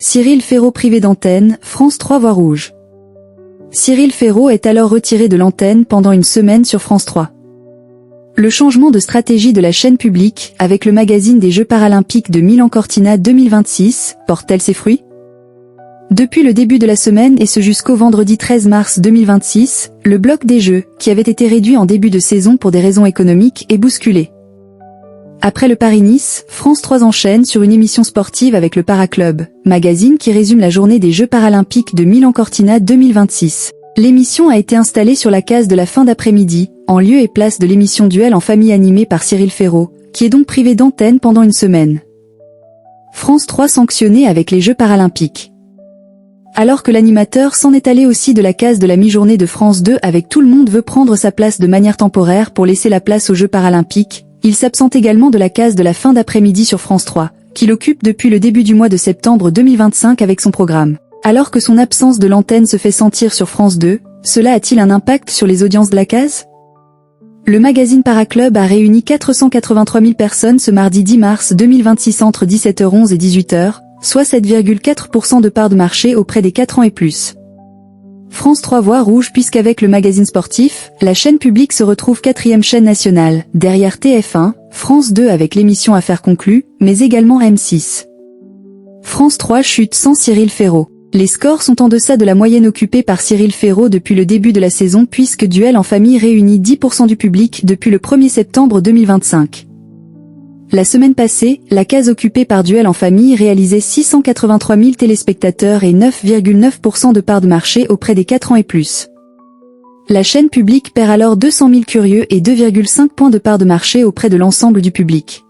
Cyril Ferraud privé d'antenne, France 3 voit rouge. Cyril Ferraud est alors retiré de l'antenne pendant une semaine sur France 3. Le changement de stratégie de la chaîne publique, avec le magazine des Jeux paralympiques de Milan-Cortina 2026, porte-t-elle ses fruits? Depuis le début de la semaine et ce jusqu'au vendredi 13 mars 2026, le bloc des Jeux, qui avait été réduit en début de saison pour des raisons économiques, est bousculé. Après le Paris-Nice, France 3 enchaîne sur une émission sportive avec le Paraclub, magazine qui résume la journée des Jeux paralympiques de Milan-Cortina 2026. L'émission a été installée sur la case de la fin d'après-midi, en lieu et place de l'émission Duel en famille animée par Cyril Ferraud, qui est donc privé d'antenne pendant une semaine. France 3 sanctionné avec les Jeux paralympiques. Alors que l'animateur s'en est allé aussi de la case de la mi-journée de France 2 avec Tout le monde veut prendre sa place de manière temporaire pour laisser la place aux Jeux paralympiques, il s'absente également de la case de la fin d'après-midi sur France 3, qu'il occupe depuis le début du mois de septembre 2025 avec son programme. Alors que son absence de l'antenne se fait sentir sur France 2, cela a-t-il un impact sur les audiences de la case? Le magazine Paraclub a réuni 483 000 personnes ce mardi 10 mars 2026 entre 17h11 et 18h, soit 7,4% de part de marché auprès des 4 ans et plus. France 3 voit rouge puisqu'avec le magazine sportif, la chaîne publique se retrouve 4e chaîne nationale, derrière TF1, France 2 avec l'émission Affaires conclues, mais également M6. France 3 chute sans Cyril Ferraud. Les scores sont en deçà de la moyenne occupée par Cyril Ferraud depuis le début de la saison puisque Duel en famille réunit 10% du public depuis le 1er septembre 2025. La semaine passée, la case occupée par Duel en famille réalisait 683 000 téléspectateurs et 9,9% de part de marché auprès des 4 ans et plus. La chaîne publique perd alors 200 000 curieux et 2,5 points de part de marché auprès de l'ensemble du public.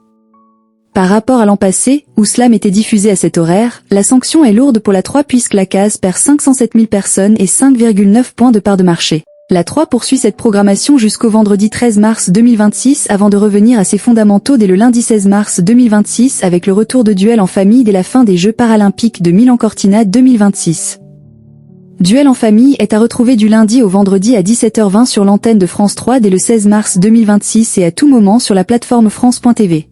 Par rapport à l'an passé, où Slam était diffusé à cet horaire, la sanction est lourde pour la 3 puisque la case perd 507 000 personnes et 5,9 points de part de marché. La 3 poursuit cette programmation jusqu'au vendredi 13 mars 2026 avant de revenir à ses fondamentaux dès le lundi 16 mars 2026 avec le retour de Duel en famille dès la fin des Jeux paralympiques de Milan-Cortina 2026. Duel en famille est à retrouver du lundi au vendredi à 17h20 sur l'antenne de France 3 dès le 16 mars 2026 et à tout moment sur la plateforme France.tv.